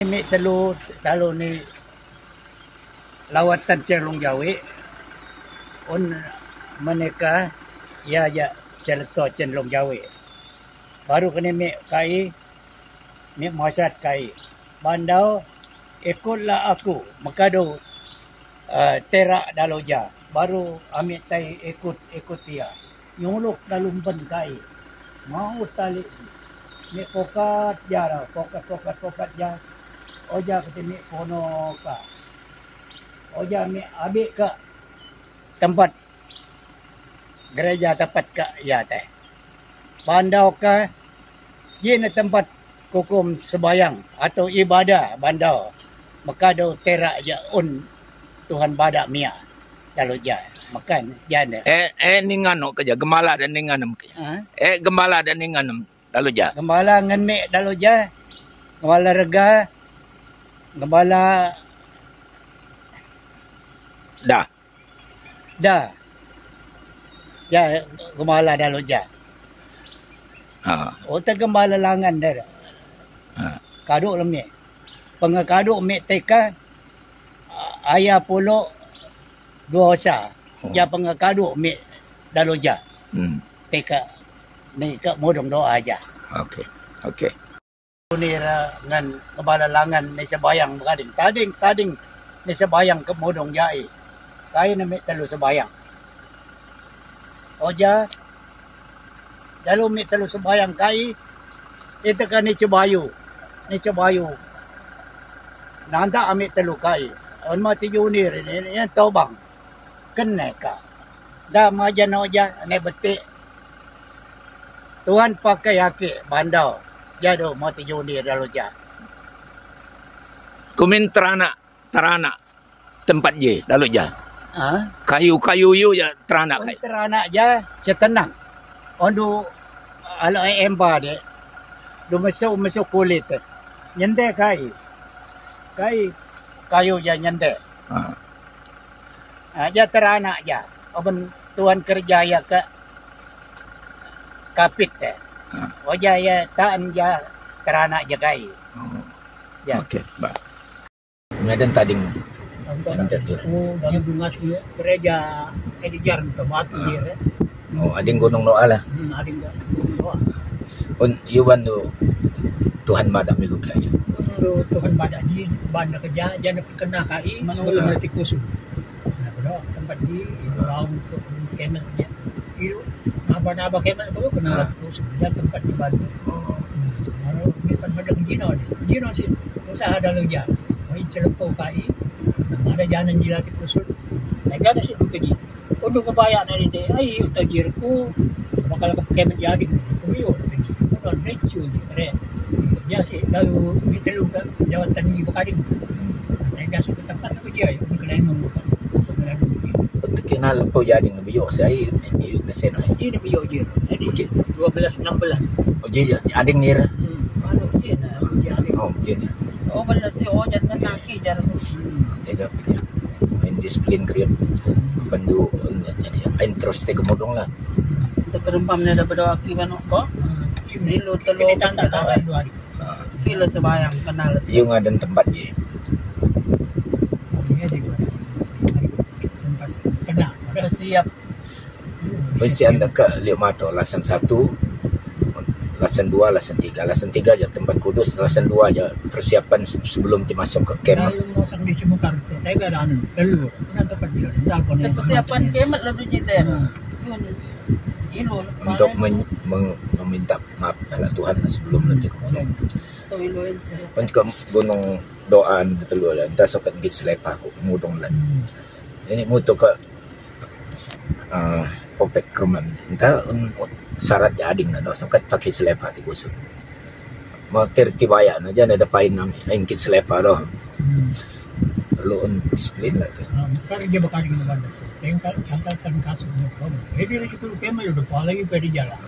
Mek telu ni lawatan Cenglong Jawi un mereka ya celeto Cenglong Jawi. Baru kena mek kai mek masyarakat kai. Bandau ikutlah aku makado terak daloja. Baru ambil tai ikut dia. Nyuluk dalam ben kai. Mau tali mek pokat jara, pokat ja. Oja kita mek kono ka. Oja mek abik ka tempat gereja tempat ka ya teh. Bandau ka yen tempat hukum sebayang atau ibadah bandau. Makado terak ja un Tuhan badak mia dalu ja. Makan jana. Ningano kerja gembala dan ninganem kerja. Gembala dan ninganem dalu ja. Gembala ngan mek dalu ja. Gembala rega. Gembala dah. Ya gembala dalu ja. Ota gembala langan dah. Kaduk lemik. Pengakaduk mek teka ayah pulo dua osa. Ja pengakaduk mek dalu ja. Teka ni ke modong doa aja. Okey. Ni ngan kepala langan ni sebayang bergading. Tading ni sebayang ke modong jai. Kai na mek telu sebayang. Oja dalu mek telu sebayang kai itu kan ni cebayu. Ni cebayu. Nanda ambil telu kai. On mati juni ni yang tobang. Kena ka. Dah majan oja ni betik. Tuhan pakai haki bandau. Jado mati juni dalu ja. Kumin terana tempat je dalu ja. Kayu yu ya terana kai. Terana ja setenang. Ondu ala emba de. Du masuk kulit. Nyende kai. Kayu ja nyende. Ja terana ja. Oben Tuhan kerja ya ke kapit teh. Oja ya taan ja terana ja kai. Ya. Okey, baik. Medan tading. Dia bunga gereja Edijar ke batu dia. Ading gunung doa lah. Ading doa. Yuban tu Tuhan badak milu kai. Tuhan badak ni banda kerja jana kena kai sebelum nanti kusum. Nah, bedo tempat di raum untuk kemet dia. Itu naba kemet tu kena kusum dan tempat di bantu. Baru tempat pada Jino sih usaha dalu ja. Mai celepau kai. Ada jalan jilati kusum. Lega nasi tu keji. Untuk kebayak dari dia, utajirku bakal kemet jadi. Kuyo pergi. Don necu ni keren. Ya sih lalu kita lupa jawatan ni berkading. Lega satu tempat tu dia yang kena membuka. Kenal apa jadi ngebiyo saya ni mesin ai. Ini biyo je. Jadi 12 16. Oh je ading ni lah. Kalau je na. Je. Bala si ojan na naki jar. Tega punya. Main disiplin kriat. Pandu interest ke modong lah. Terempam na dapat aki manok ko. Dilo telo tanda kilo sebayang kenal. Yung ada tempat je. Bersiap. Mesti anda ke liuk mato lasan 1, lasan 2, lasan 3. Lasan 3 je tempat kudus, lasan 2 je persiapan sebelum masuk ke camp. Persiapan camp lalu kita. Untuk meminta maaf kepada Tuhan sebelum nanti ke gunung. Untuk gunung doaan betul lah. Entah sokat git selepa aku mudong lan. Ini mutu ke popek keruman. Entah syarat jading na daw sokat pakai selepa ti kusut. Mau tertibaya na dyan ada pain namin. Lain kit selepa doh. Perlu disiplin lah tu. Kerja bakal di mana? Tengkal kasus ni. Jadi kita kemai udah lagi pergi jalan.